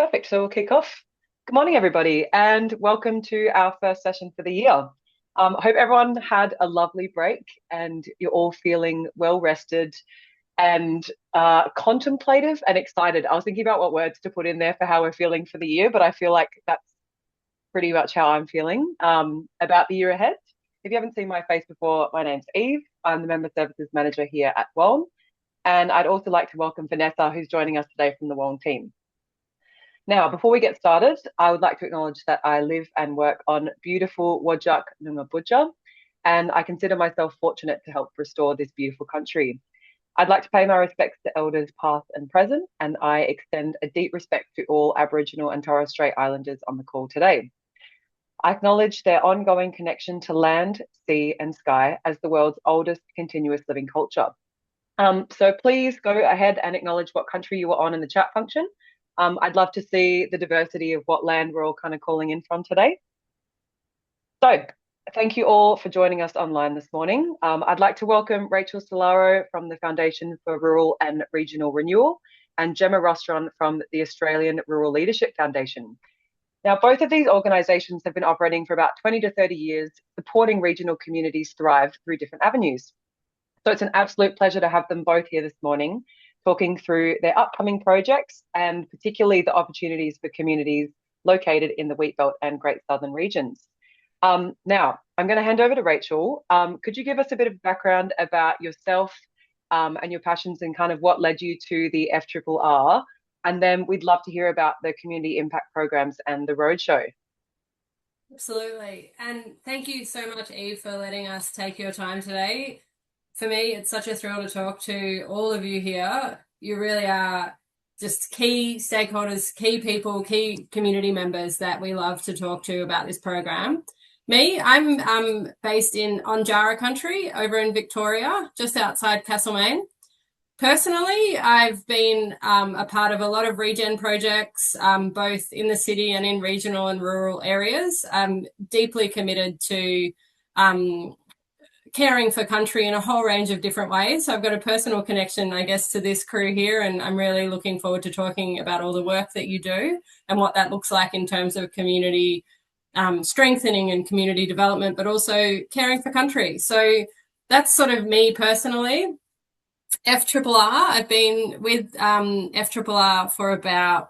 Perfect. So we'll kick off. Good morning, everybody, and welcome to our first session for the year. I hope everyone had a lovely break and you're all feeling well rested and contemplative and excited. I was thinking about what words to put in there for how we're feeling for the year, but I feel like that's pretty much how I'm feeling about the year ahead. If you haven't seen my face before, my name's Eve. I'm the Member Services Manager here at WALN, and I'd also like to welcome Vanessa, who's joining us today from the WALN team. Now, before we get started, I would like to acknowledge that I live and work on beautiful Whadjuk Noongar Boodja, and I consider myself fortunate to help restore this beautiful country. I'd like to pay my respects to elders past and present, and I extend a deep respect to all Aboriginal and Torres Strait Islanders on the call today. I acknowledge their ongoing connection to land, sea, and sky as the world's oldest continuous living culture. So please go ahead and acknowledge what country you are on in the chat function. I'd love to see the diversity of what land we're all kind of calling in from today. So thank you all for joining us online this morning. I'd like to welcome Rachel Solaro from the Foundation for Rural and Regional Renewal and Gemma Rostron from the Australian Rural Leadership Foundation. Now, both of these organisations have been operating for about 20 to 30 years, supporting regional communities thrive through different avenues. So it's an absolute pleasure to have them both here this morning, talking through their upcoming projects and particularly the opportunities for communities located in the Wheatbelt and Great Southern regions. Now, I'm going to hand over to Rachel. Could you give us a bit of background about yourself and your passions and kind of what led you to the FRRR? And then we'd love to hear about the community impact programs and the roadshow. Absolutely. And thank you so much, Eve, for letting us take your time today. For me, it's such a thrill to talk to all of you here. You really are just key stakeholders, key people, key community members that we love to talk to about this program. I'm based in Onjara country over in Victoria, just outside Castlemaine. Personally, I've been a part of a lot of regen projects, both in the city and in regional and rural areas. I'm deeply committed to caring for country in a whole range of different ways. So I've got a personal connection, I guess, to this crew here, and I'm really looking forward to talking about all the work that you do and what that looks like in terms of community strengthening and community development, but also caring for country. So that's sort of me personally. FRRR, I've been with FRRR for about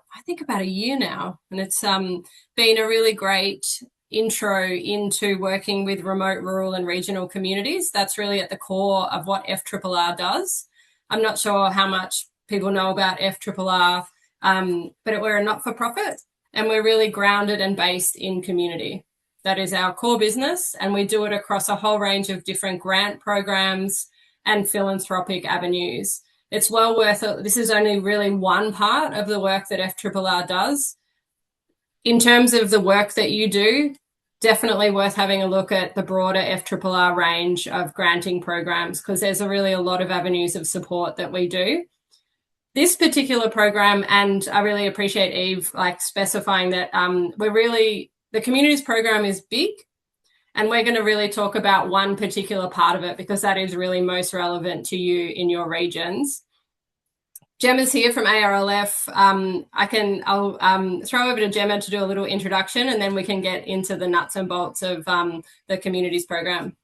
a year now, and it's been a really great intro into working with remote, rural and regional communities. That's really at the core of what FRRR does. I'm not sure how much people know about FRRR, but we're a not-for-profit and we're really grounded and based in community. That is our core business, and we do it across a whole range of different grant programs and philanthropic avenues. It's well worth it. This is only really one part of the work that FRRR does. In terms of the work that you do, definitely worth having a look at the broader FRRR range of granting programs, because there's really a lot of avenues of support that we do. This particular program, and I really appreciate Eve specifying that the communities program is big, and we're going to really talk about one particular part of it because that is really most relevant to you in your regions. Gemma's here from ARLF. I'll throw over to Gemma to do a little introduction, and then we can get into the nuts and bolts of the communities program.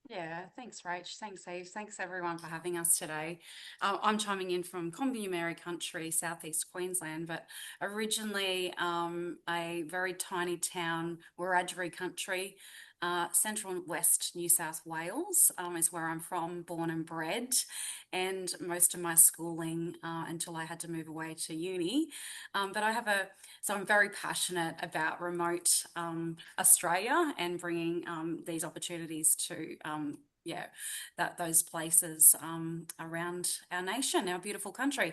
Yeah, thanks, Rach. Thanks, Eve. Thanks, everyone, for having us today. I'm chiming in from Combury country, southeast Queensland, but originally a very tiny town, Wiradjuri country, central and west New South Wales is where I'm from, born and bred, and most of my schooling until I had to move away to uni. So I'm very passionate about remote Australia and bringing these opportunities to those places around our nation, our beautiful country.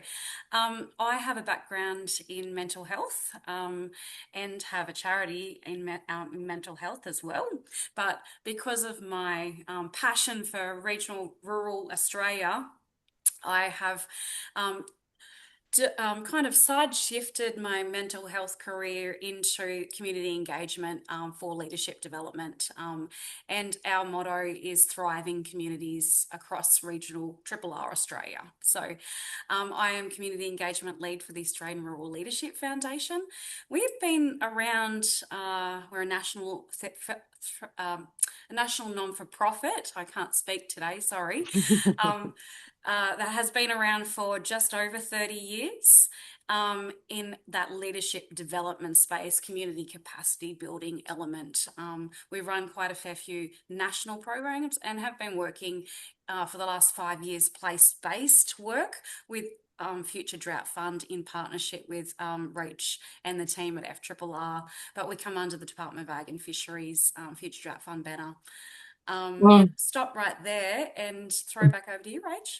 I have a background in mental health and have a charity in mental health as well. But because of my passion for regional rural Australia, I have kind of side shifted my mental health career into community engagement for leadership development. And our motto is thriving communities across regional FRRR Australia. So I am community engagement lead for the Australian Rural Leadership Foundation. We've been around, we're a national non-for-profit. I can't speak today, sorry. That has been around for just over 30 years in that leadership development space, community capacity building element. We run quite a fair few national programs and have been working for the last 5 years place-based work with Future Drought Fund in partnership with Reach and the team at FRRR, but we come under the Department of Ag and Fisheries Future Drought Fund banner. Stop right there and throw back over to you, Rach.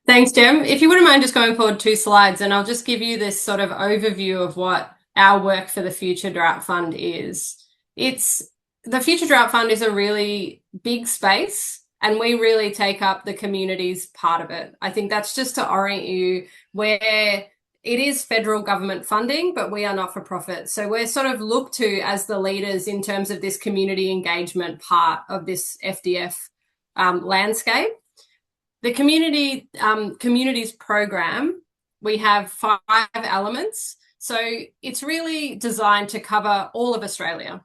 Thanks, Gem. If you wouldn't mind just going forward 2 slides, and I'll just give you this sort of overview of what our work for the Future Drought Fund is. The Future Drought Fund is a really big space, and we really take up the community's part of it. I think that's just to orient you where it is federal government funding, but we are not for profit. So we're sort of looked to as the leaders in terms of this community engagement part of this FDF landscape. The communities program, we have 5 elements. So it's really designed to cover all of Australia.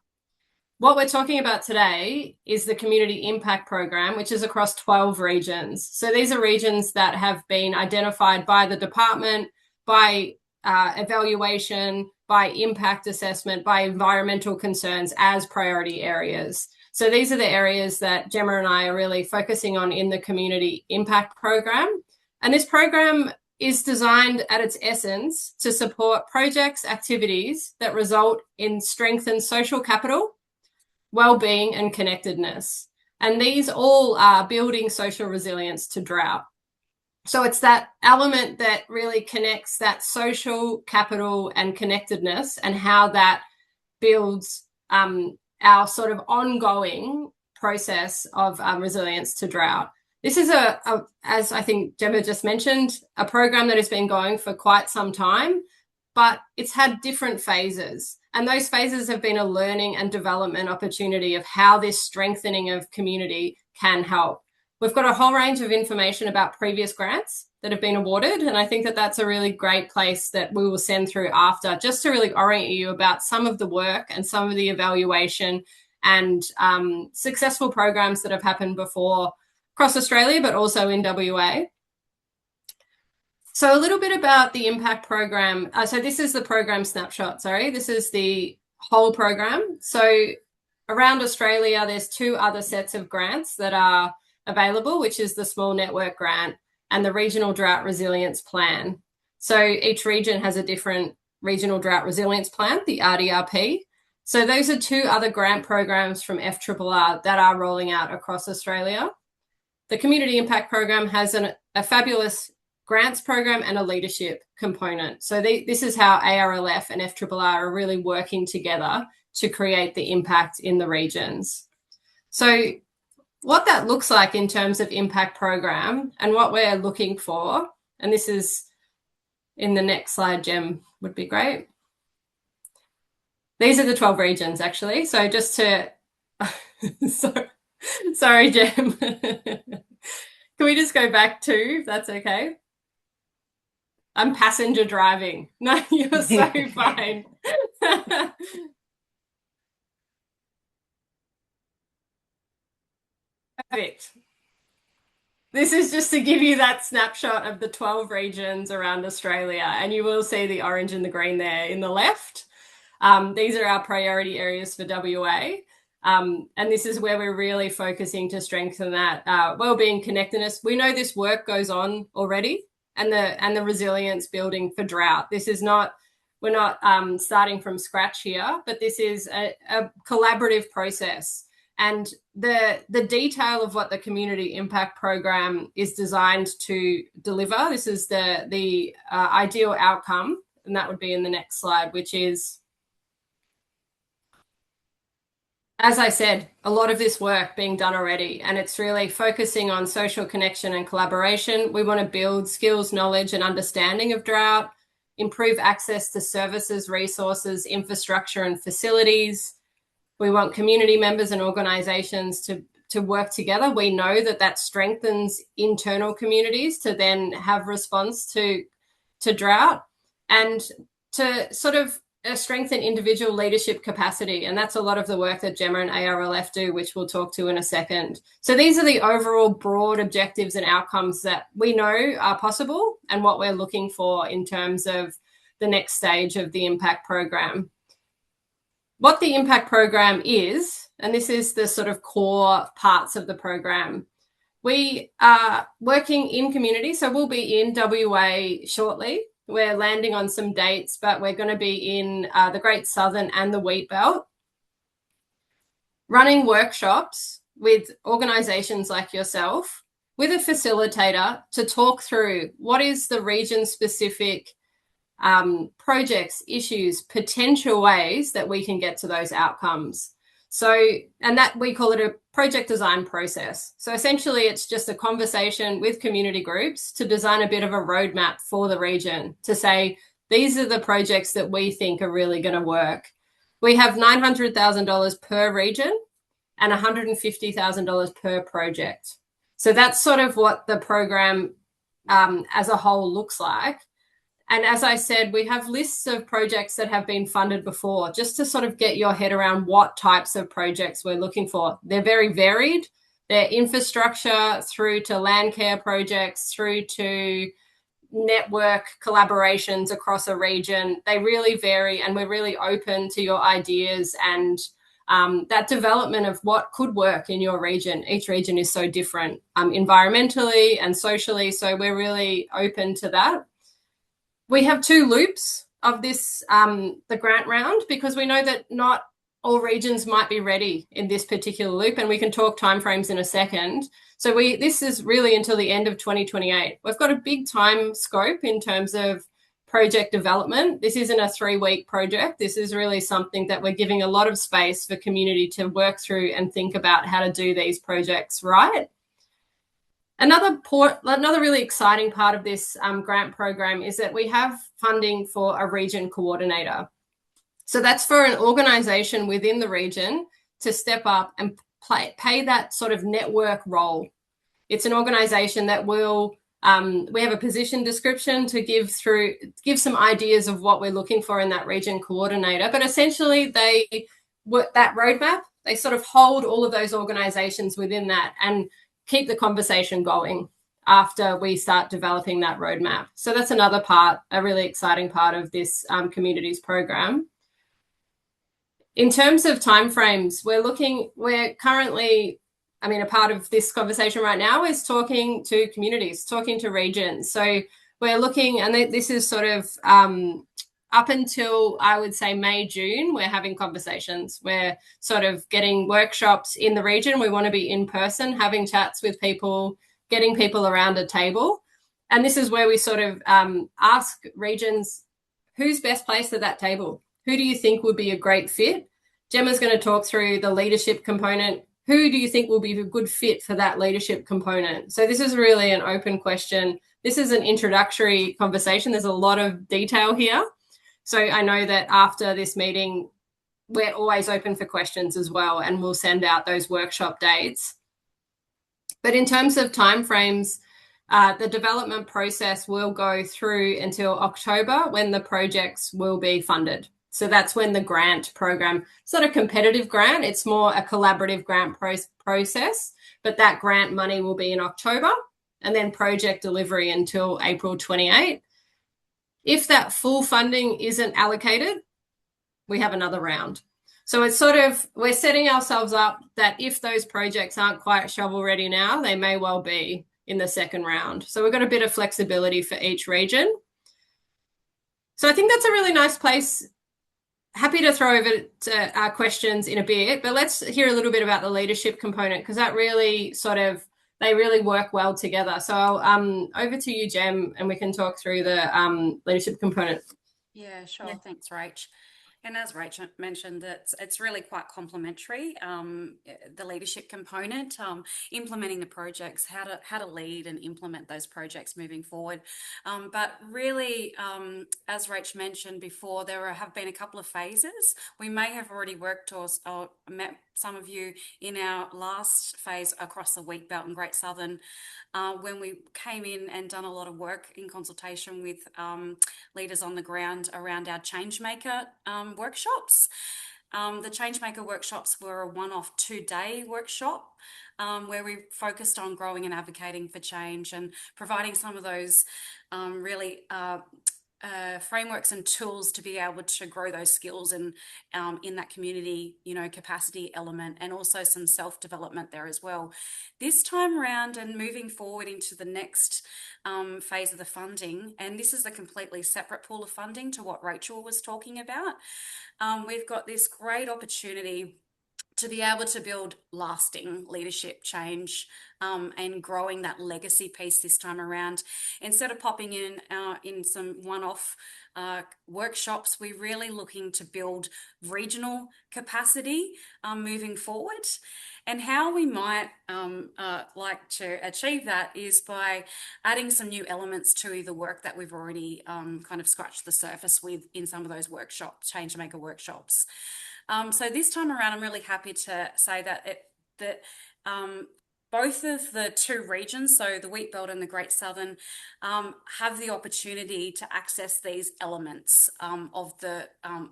What we're talking about today is the Community Impact Program, which is across 12 regions. So these are regions that have been identified by the department, by evaluation, by impact assessment, by environmental concerns as priority areas. So these are the areas that Gemma and I are really focusing on in the Community Impact Program. And this program is designed at its essence to support projects, activities that result in strengthened social capital, well-being and connectedness. And these all are building social resilience to drought. So it's that element that really connects that social capital and connectedness and how that builds our sort of ongoing process of resilience to drought. This is as I think Gemma just mentioned, a program that has been going for quite some time, but it's had different phases. And those phases have been a learning and development opportunity of how this strengthening of community can help. We've got a whole range of information about previous grants that have been awarded, and I think that that's a really great place that we will send through after, just to really orient you about some of the work and some of the evaluation and successful programs that have happened before across Australia, but also in WA. So a little bit about the impact program. So this is the program snapshot, sorry. This is the whole program. So around Australia, there's 2 other sets of grants that are available, which is the Small Network Grant and the Regional Drought Resilience Plan. So each region has a different Regional Drought Resilience Plan, the RDRP. So those are 2 other grant programs from FRRR that are rolling out across Australia. The Community Impact Program has a fabulous grants program and a leadership component. So this is how ARLF and FRRR are really working together to create the impact in the regions. So what that looks like in terms of impact program and what we're looking for, and this is in the next slide, Gem, would be great. These are the 12 regions, actually. So just to, sorry, Gem. Can we just go back to, if that's okay? I'm passenger driving. No, you're so fine. Perfect. This is just to give you that snapshot of the 12 regions around Australia, and you will see the orange and the green there in the left. These are our priority areas for WA, and this is where we're really focusing to strengthen that wellbeing connectedness. We know this work goes on already, and the resilience building for drought. This is not, we're not starting from scratch here, but this is a collaborative process. And the detail of what the Community Impact Program is designed to deliver, this is the ideal outcome, and that would be in the next slide, which is as I said, a lot of this work being done already, and it's really focusing on social connection and collaboration. We want to build skills, knowledge, and understanding of drought, improve access to services, resources, infrastructure, and facilities. We want community members and organizations to work together. We know that strengthens internal communities to then have response to drought, and to sort of strengthen individual leadership capacity. And that's a lot of the work that Gemma and ARLF do, which we'll talk to in a second. So these are the overall broad objectives and outcomes that we know are possible and what we're looking for in terms of the next stage of the impact program. What the impact program is, and this is the sort of core parts of the program. We are working in community, so we'll be in WA shortly. We're landing on some dates, but we're going to be in the Great Southern and the Wheatbelt, running workshops with organisations like yourself, with a facilitator to talk through what is the region-specific projects, issues, potential ways that we can get to those outcomes. So, and that we call it a project design process. So essentially it's just a conversation with community groups to design a bit of a roadmap for the region to say, these are the projects that we think are really going to work. We have $900,000 per region and $150,000 per project. So that's sort of what the program as a whole looks like. And as I said, we have lists of projects that have been funded before, just to sort of get your head around what types of projects we're looking for. They're very varied. They're infrastructure through to land care projects, through to network collaborations across a region. They really vary, and we're really open to your ideas and that development of what could work in your region. Each region is so different environmentally and socially, so we're really open to that. We have two loops of this, the grant round, because we know that not all regions might be ready in this particular loop, and we can talk timeframes in a second. So this is really until the end of 2028. We've got a big time scope in terms of project development. This isn't a 3-week project. This is really something that we're giving a lot of space for community to work through and think about how to do these projects right. Another really exciting part of this grant program is that we have funding for a region coordinator. So that's for an organisation within the region to step up and pay that sort of network role. It's an organisation that will, we have a position description to give some ideas of what we're looking for in that region coordinator, but essentially they work that roadmap. They sort of hold all of those organisations within that and keep the conversation going after we start developing that roadmap. So that's another part, a really exciting part of this communities program. In terms of timeframes, we're currently, a part of this conversation right now is talking to communities, talking to regions. So we're looking, and this is sort of up until, I would say, May, June, we're having conversations. We're sort of getting workshops in the region. We want to be in person, having chats with people, getting people around a table. And this is where we sort of ask regions, who's best placed at that table? Who do you think would be a great fit? Gemma's going to talk through the leadership component. Who do you think will be a good fit for that leadership component? So this is really an open question. This is an introductory conversation. There's a lot of detail here. So I know that after this meeting, we're always open for questions as well, and we'll send out those workshop dates. But in terms of timeframes, the development process will go through until October, when the projects will be funded. So that's when the grant program, it's not a competitive grant, it's more a collaborative grant process, but that grant money will be in October, and then project delivery until April 28. If that full funding isn't allocated, we have another round. So it's sort of, we're setting ourselves up that if those projects aren't quite shovel ready now, they may well be in the second round. So we've got a bit of flexibility for each region. So I think that's a really nice place. Happy to throw over to questions in a bit, but let's hear a little bit about the leadership component, because that really they really work well together. So over to you, Gem, and we can talk through the leadership component. Yeah, sure. Yeah. Thanks, Rach. And as Rachel mentioned, it's really quite complementary. The leadership component, implementing the projects, how to lead and implement those projects moving forward. But really, as Rach mentioned before, there have been a couple of phases. We may have already worked or met some of you in our last phase across the Wheatbelt and Great Southern, when we came in and done a lot of work in consultation with leaders on the ground around our Changemaker workshops. The Changemaker workshops were a one-off 2-day workshop where we focused on growing and advocating for change and providing some of those really frameworks and tools to be able to grow those skills and in that community, capacity element, and also some self-development there as well. This time around and moving forward into the next phase of the funding, and this is a completely separate pool of funding to what Rachel was talking about, we've got this great opportunity to be able to build lasting leadership change and growing that legacy piece this time around. Instead of popping in some one-off workshops, we're really looking to build regional capacity moving forward. And how we might like to achieve that is by adding some new elements to the work that we've already kind of scratched the surface with in some of those workshops, Changemaker workshops. So this time around, I'm really happy to say that both of the two regions, so the Wheatbelt and the Great Southern, have the opportunity to access these elements of the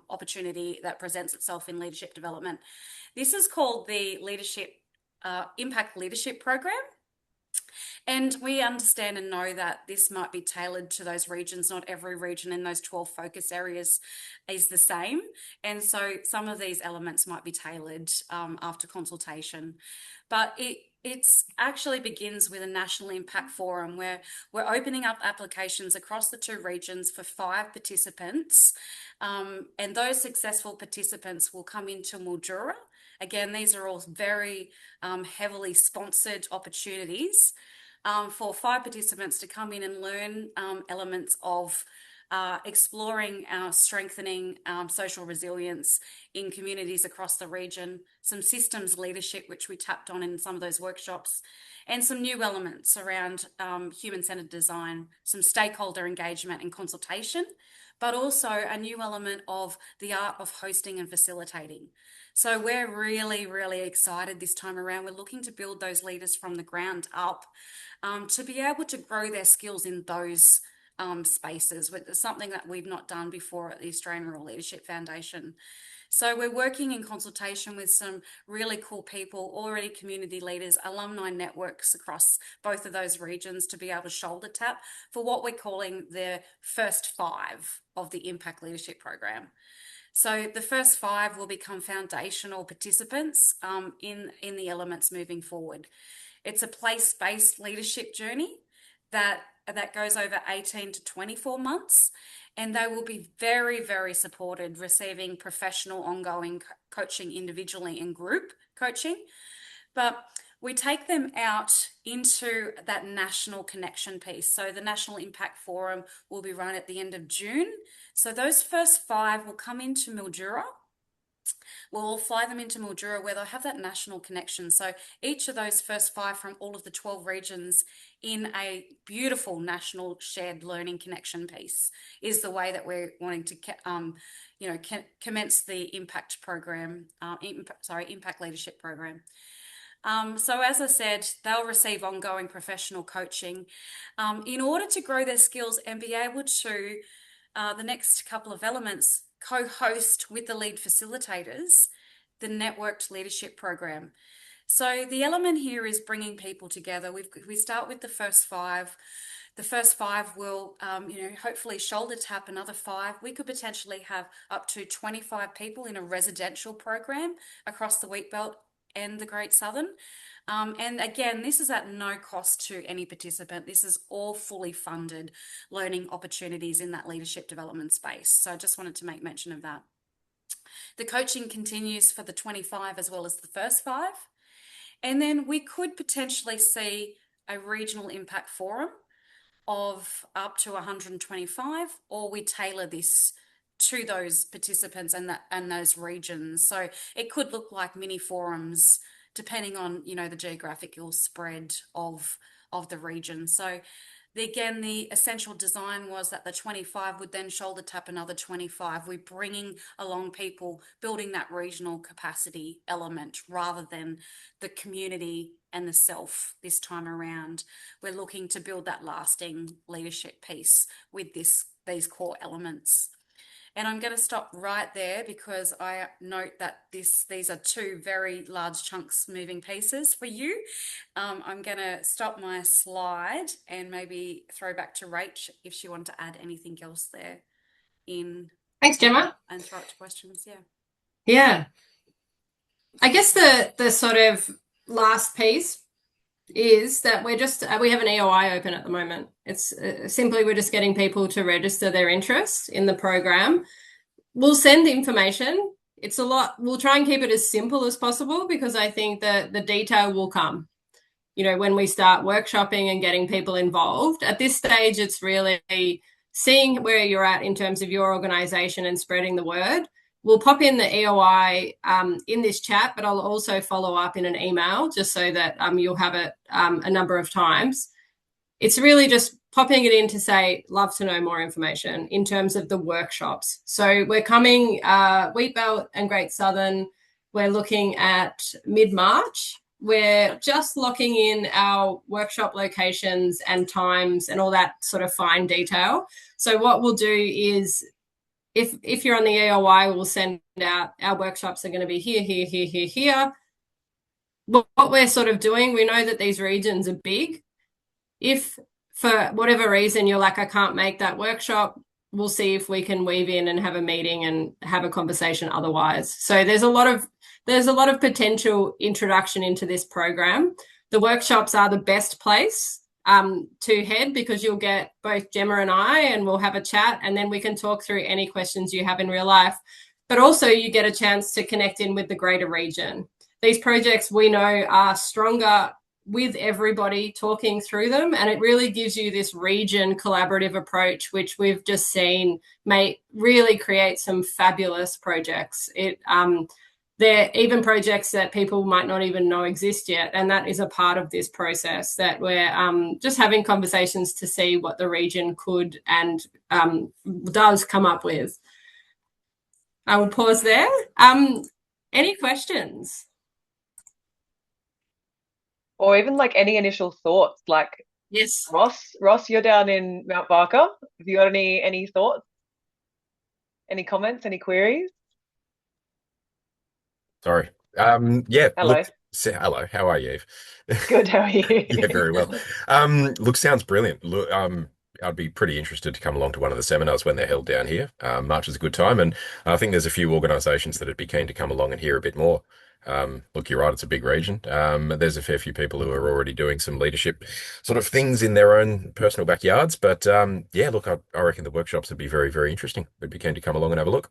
opportunity that presents itself in leadership development. This is called the Impact Leadership Program. And we understand and know that this might be tailored to those regions. Not every region in those 12 focus areas is the same. And so some of these elements might be tailored after consultation. But it actually begins with a national impact forum where we're opening up applications across the two regions for 5 participants. And those successful participants will come into Mildura. Again, these are all very heavily sponsored opportunities for 5 participants to come in and learn elements of exploring strengthening social resilience in communities across the region, some systems leadership, which we tapped on in some of those workshops, and some new elements around human-centered design, some stakeholder engagement and consultation, but also a new element of the art of hosting and facilitating. So we're really, really excited this time around. We're looking to build those leaders from the ground up to be able to grow their skills in those spaces. It's something that we've not done before at the Australian Rural Leadership Foundation. So we're working in consultation with some really cool people, already community leaders, alumni networks across both of those regions to be able to shoulder tap for what we're calling the first 5 of the Impact Leadership Program. So the first 5 will become foundational participants in the elements moving forward. It's a place-based leadership journey that goes over 18 to 24 months, and they will be very, very supported, receiving professional ongoing coaching individually and group coaching. But we take them out into that national connection piece. So the National Impact Forum will be run at the end of June. So those first 5 will come into Mildura. We'll fly them into Mildura where they'll have that national connection. So each of those first 5 from all of the 12 regions in a beautiful national shared learning connection piece is the way that we're wanting to commence the impact program, impact leadership program. So as I said, they'll receive ongoing professional coaching in order to grow their skills and be able to, the next couple of elements, co-host with the lead facilitators the networked leadership program. So the element here is bringing people together. We start with the first 5. The first 5 will, hopefully shoulder tap another 5. We could potentially have up to 25 people in a residential program across the Wheatbelt and the Great Southern. And again, this is at no cost to any participant. This is all fully funded learning opportunities in that leadership development space. So I just wanted to make mention of that. The coaching continues for the 25 as well as the first 5. And then we could potentially see a regional impact forum of up to 125, or we tailor this to those participants and those regions. So it could look like mini forums depending on, you know, the geographical spread of the region. So again, the essential design was that the 25 would then shoulder tap another 25. We're bringing along people, building that regional capacity element rather than the community and the self this time around. We're looking to build that lasting leadership piece with these core elements. And I'm going to stop right there because I note that these are two very large chunks moving pieces for you. I'm going to stop my slide and maybe throw back to Rach if she wanted to add anything else there in. Thanks, Gemma. And throw it to questions, yeah. Yeah. I guess the sort of last piece is that we have an EOI open at the moment. It's simply we're just getting people to register their interest in the program. We'll send information. It's a lot. We'll try and keep it as simple as possible because I think that the detail will come, you know, when we start workshopping and getting people involved. At this stage, it's really seeing where you're at in terms of your organisation and spreading the word. We'll pop in the EOI in this chat, but I'll also follow up in an email just so that you'll have it a number of times. It's really just popping it in to say, love to know more information in terms of the workshops. So we're coming, Wheatbelt and Great Southern, we're looking at mid-March. We're just locking in our workshop locations and times and all that sort of fine detail. So what we'll do is, if you're on the EOI, we'll send out our workshops are going to be here. What we're sort of doing, we know that these regions are big. If for whatever reason you're like, I can't make that workshop, we'll see if we can weave in and have a meeting and have a conversation otherwise. So there's a lot of potential introduction into this program. The workshops are the best place to head because you'll get both Gemma and I, and we'll have a chat, and then we can talk through any questions you have in real life. But also you get a chance to connect in with the greater region. These projects we know are stronger with everybody talking through them, and it really gives you this region collaborative approach, which we've just seen may really create some fabulous projects. They're even projects that people might not even know exist yet, and that is a part of this process that we're just having conversations to see what the region could and does come up with. I will pause there. Any questions? Or even like any initial thoughts, like Yes. Ross, you're down in Mount Barker. Have you got any thoughts? Any comments, any queries? Sorry. Yeah. Hello. Look, hello. How are you, Eve? Good, how are you? Yeah, very well. Look, sounds brilliant. Look, I'd be pretty interested to come along to one of the seminars when they're held down here. March is a good time, and I think there's a few organisations that would be keen to come along and hear a bit more. Look, you're right, it's a big region. There's a fair few people who are already doing some leadership sort of things in their own personal backyards. But yeah, look, I reckon the workshops would be very, very interesting. We'd be keen to come along and have a look.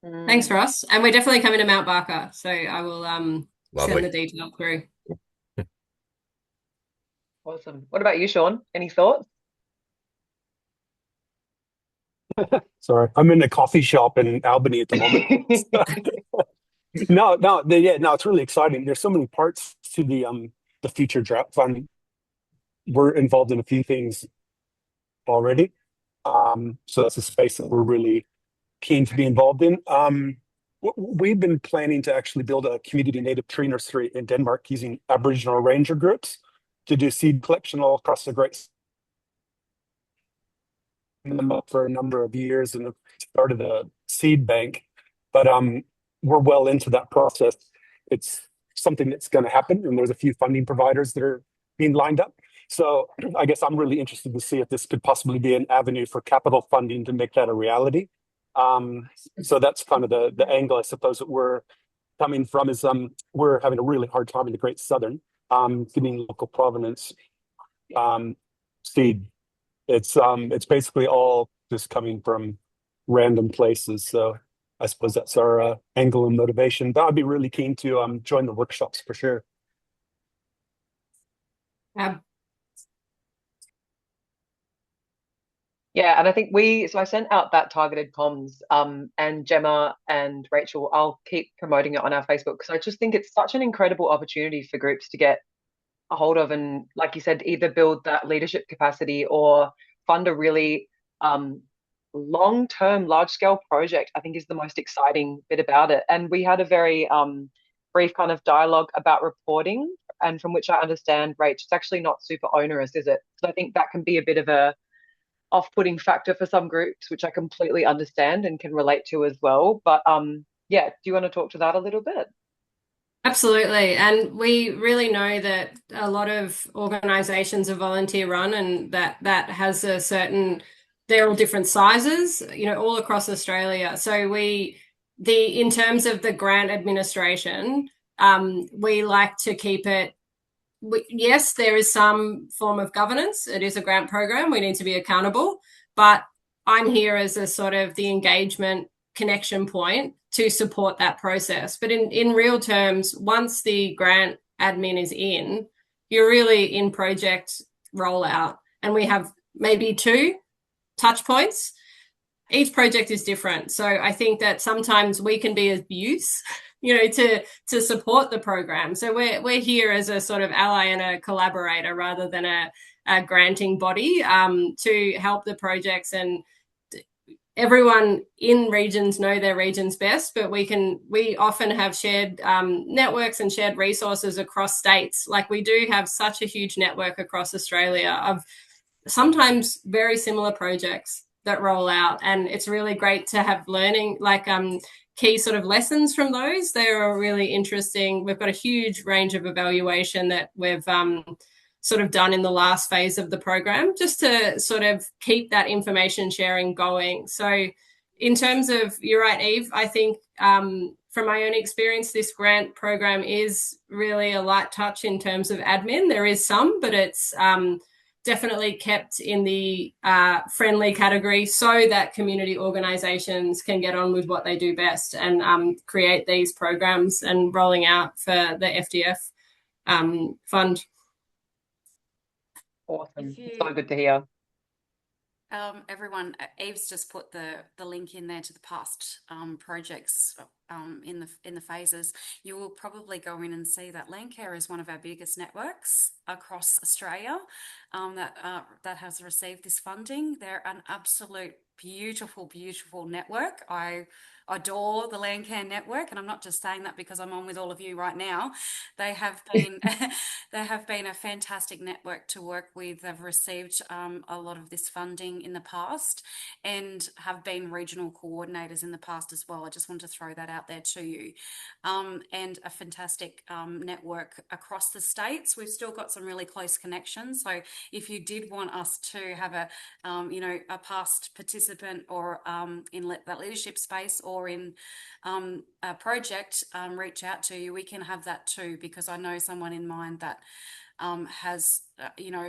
Thanks, Ross. And we're definitely coming to Mount Barker, so I will send the detail through. Awesome. What about you, Sean? Any thoughts? Sorry, I'm in a coffee shop in Albany at the moment. No, it's really exciting. There's so many parts to the Future Drought Fund. We're involved in a few things already, so that's a space that we're really keen to be involved in. We've been planning to actually build a community native tree nursery in Denmark using Aboriginal ranger groups to do seed collection all across the Great them up for a number of years and started a seed bank, but we're well into that process. It's something that's going to happen, and there's a few funding providers that are being lined up. So I guess I'm really interested to see if this could possibly be an avenue for capital funding to make that a reality. So that's kind of the angle I suppose that we're coming from is we're having a really hard time in the Great Southern getting local provenance seed. It's basically all just coming from random places. So I suppose that's our angle and motivation. But I'd be really keen to join the workshops for sure. Yeah, and I think so I sent out that targeted comms, and Gemma and Rachel, I'll keep promoting it on our Facebook because I just think it's such an incredible opportunity for groups to get a hold of and, like you said, either build that leadership capacity or fund a really long-term, large-scale project. I think is the most exciting bit about it. And we had a very brief kind of dialogue about reporting, and from which I understand, Rach, it's actually not super onerous, is it? So I think that can be a bit of a off-putting factor for some groups, which I completely understand and can relate to as well. But yeah, do you want to talk to that a little bit? Absolutely. And we really know that a lot of organizations are volunteer run, and that has a certain, they're all different sizes, all across Australia. So in terms of the grant administration, we like to keep it, yes, there is some form of governance. It is a grant program. We need to be accountable, but I'm here as a sort of the engagement connection point to support that process. But in real terms, once the grant admin is in, you're really in project rollout, and we have maybe 2 touch points. Each project is different. So I think that sometimes we can be of use, to support the program. So we're here as a sort of ally and a collaborator rather than a granting body, to help the projects. And everyone in regions know their regions best, but we often have shared networks and shared resources across states. Like, we do have such a huge network across Australia of sometimes very similar projects that roll out, and it's really great to have learning, like key sort of lessons from those. They are really interesting. We've got a huge range of evaluation that we've sort of done in the last phase of the program, just to sort of keep that information sharing going. So in terms of, you're right, Eve, I think from my own experience, this grant program is really a light touch in terms of admin. There is some, but it's definitely kept in the friendly category so that community organisations can get on with what they do best and create these programs and rolling out for the FDF fund. Awesome. So good to hear. Everyone, Eve's just put the link in there to the past projects in the phases. You will probably go in and see that Landcare is one of our biggest networks across Australia that has received this funding. They're an absolute beautiful, beautiful network. I adore the Landcare network, and I'm not just saying that because I'm on with all of you right now. They have been they have been a fantastic network to work with. They've received a lot of this funding in the past and have been regional coordinators in the past as well. I just want to throw that out there to you. And a fantastic network across the states. We've still got some really close connections. So if you did want us to have a past participant or in that leadership space or in a project, reach out to you. We can have that too, because I know someone in mind that has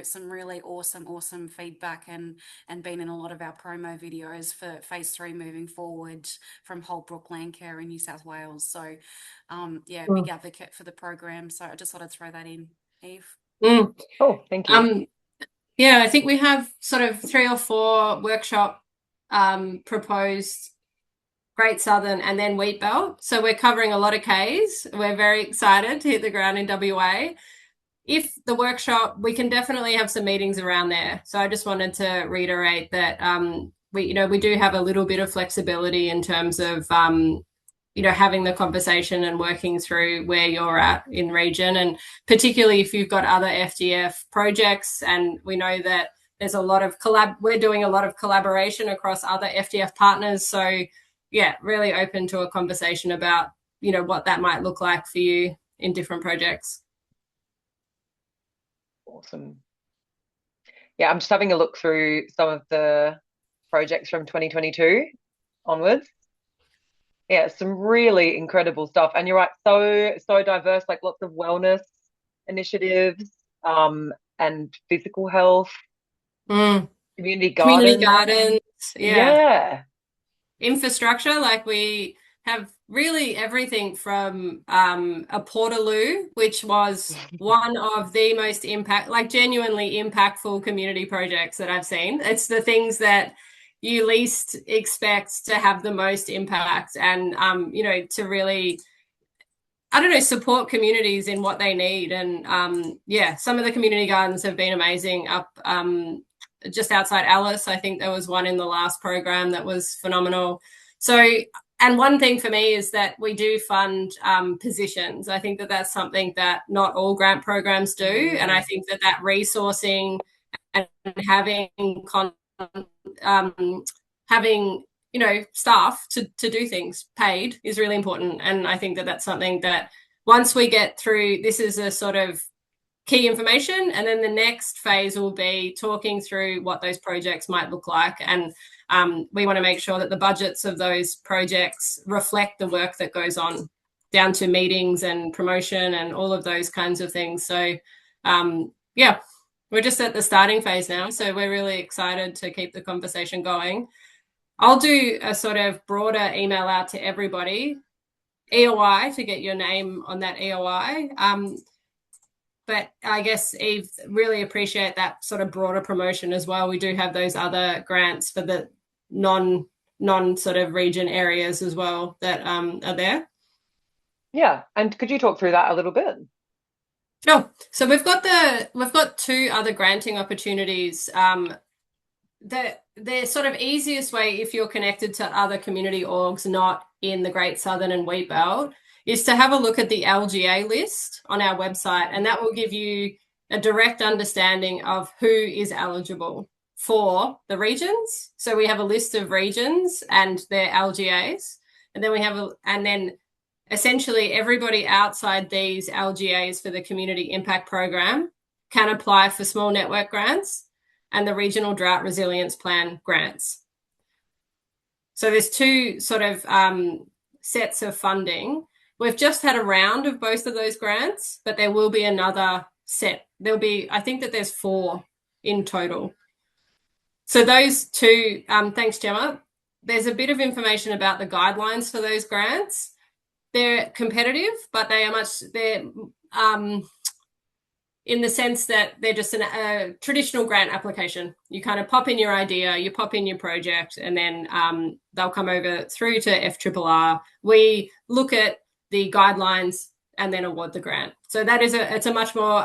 some really awesome feedback and been in a lot of our promo videos for phase 3 moving forward from Holbrook Landcare in New South Wales. So big advocate for the program. So I just thought I'd throw that in, Eve. Oh, thank you. Yeah, I think we have sort of 3 or 4 workshop proposed, Great Southern and then Wheatbelt. So we're covering a lot of Ks. We're very excited to hit the ground in WA. If the workshop, we can definitely have some meetings around there. So I just wanted to reiterate that we do have a little bit of flexibility in terms of having the conversation and working through where you're at in region, and particularly if you've got other FDF projects. And we know that there's a lot of we're doing a lot of collaboration across other FDF partners. So yeah, really open to a conversation about, what that might look like for you in different projects. Awesome. Yeah, I'm just having a look through some of the projects from 2022 onwards. Yeah, some really incredible stuff. And you're right, so diverse, like lots of wellness initiatives, and physical health, community gardens. Yeah. Infrastructure, like we have really everything from a Portaloo, which was one of the most genuinely impactful community projects that I've seen. It's the things that you least expect to have the most impact, and to really, I don't know, support communities in what they need. And some of the community gardens have been amazing up just outside Alice. I think there was one in the last program that was phenomenal. So, and one thing for me is that we do fund positions. I think that that's something that not all grant programs do. And I think that resourcing and having staff to do things paid is really important. And I think that that's something that once we get through, this is a sort of key information, and then the next phase will be talking through what those projects might look like. And we want to make sure that the budgets of those projects reflect the work that goes on, down to meetings and promotion and all of those kinds of things. So we're just at the starting phase now, so we're really excited to keep the conversation going. I'll do a sort of broader email out to everybody, EOI, to get your name on that EOI. But I guess, Eve, really appreciate that sort of broader promotion as well. We do have those other grants for the non sort of region areas as well that are there. Yeah, and could you talk through that a little bit? Sure. So we've got two other granting opportunities. The sort of easiest way, if you're connected to other community orgs not in the Great Southern and Wheatbelt, is to have a look at the LGA list on our website, and that will give you a direct understanding of who is eligible for the regions. So we have a list of regions and their LGAs, and then essentially everybody outside these LGAs for the Community Impact Program can apply for small network grants and the Regional Drought Resilience Plan grants. So there's two sort of sets of funding. We've just had a round of both of those grants, but there will be another set. I think that there's 4 in total. So those two, thanks, Gemma. There's a bit of information about the guidelines for those grants. They're competitive, but they're in the sense that they're just a traditional grant application. You kind of pop in your idea, you pop in your project, and then they'll come over through to FRRR. We look at the guidelines and then award the grant. So it's a much more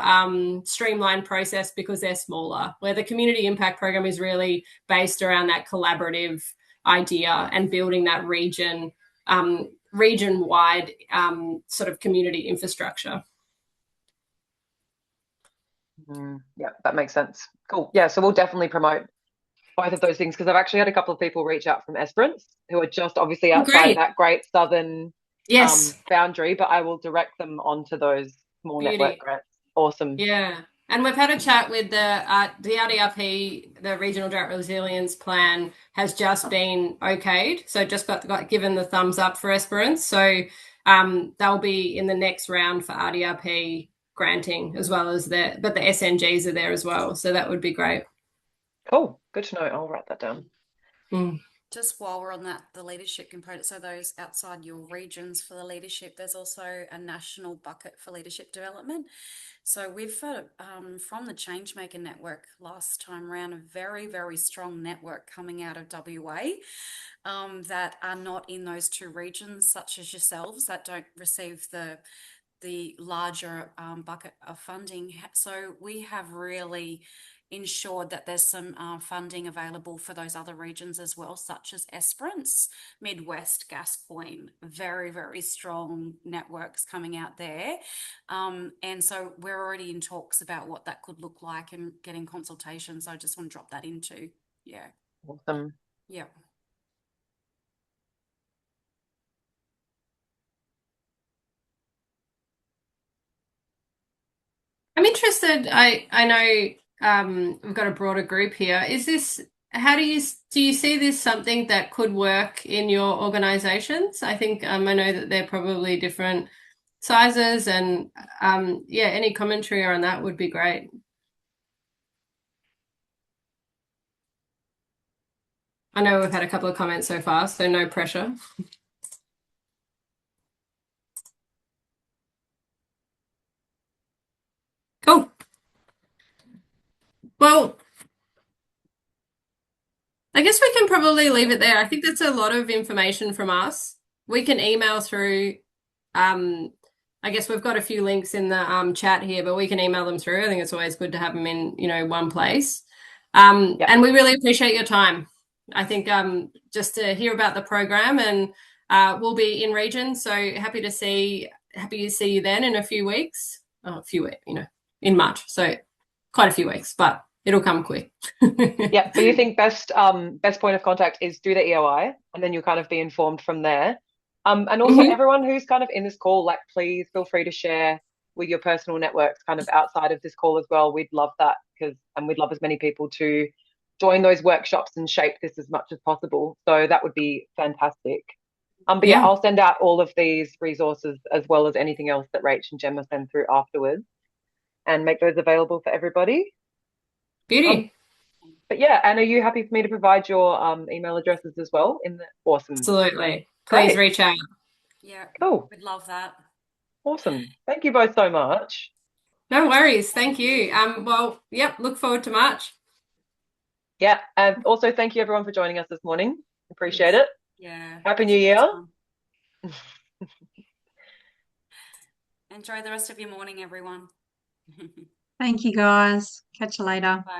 streamlined process because they're smaller, where the Community Impact Program is really based around that collaborative idea and building that region-wide sort of community infrastructure. Yeah, that makes sense. Cool. Yeah, so we'll definitely promote both of those things, because I've actually had a couple of people reach out from Esperance who are just obviously outside that Great Southern boundary, but I will direct them onto those small network grants. Awesome. Yeah. And we've had a chat with the RDRP, the Regional Drought Resilience Plan has just been okayed. So just got given the thumbs up for Esperance. So they'll be in the next round for RDRP granting, as well as but the SNGs are there as well. So that would be great. Cool. Good to know. I'll write that down. Just while we're on that, the leadership component, so those outside your regions for the leadership, there's also a national bucket for leadership development. So we've from the Changemaker Network last time around, a very, very strong network coming out of WA that are not in those two regions, such as yourselves, that don't receive the larger bucket of funding. So we have really ensured that there's some funding available for those other regions as well, such as Esperance, Midwest, Gascoyne, very, very strong networks coming out there. And so we're already in talks about what that could look like and getting consultations. So I just want to drop that into, Awesome. Yeah. I'm interested. I know we've got a broader group here. Is this, how do you see this something that could work in your organizations? I think I know that they're probably different sizes, and any commentary on that would be great. I know we've had a couple of comments so far, so no pressure. Well, I guess we can probably leave it there. I think that's a lot of information from us. We can email through, I guess we've got a few links in the chat here, but we can email them through. I think it's always good to have them in, one place. Yep. And we really appreciate your time. I think just to hear about the program, and we'll be in region, so happy to see you then in a few weeks. Oh, a few weeks, in March. So quite a few weeks, but it'll come quick. Yeah, but you think best point of contact is do the EOI, and then you'll kind of be informed from there. And also everyone who's kind of in this call, like, please feel free to share with your personal networks kind of outside of this call as well. We'd love that, and we'd love as many people to join those workshops and shape this as much as possible. So that would be fantastic. But yeah, I'll send out all of these resources as well as anything else that Rach and Gemma send through afterwards, and make those available for everybody. Beauty. But yeah, and are you happy for me to provide your email addresses as well? Awesome. Absolutely. Please reach out. Yeah. Cool. We'd love that. Awesome. Thank you both so much. No worries. Thank you. Well, yep, look forward to March. Yeah. And also thank you everyone for joining us this morning. Appreciate it. Yeah. Happy New Year. Enjoy the rest of your morning, everyone. Thank you, guys. Catch you later. Bye.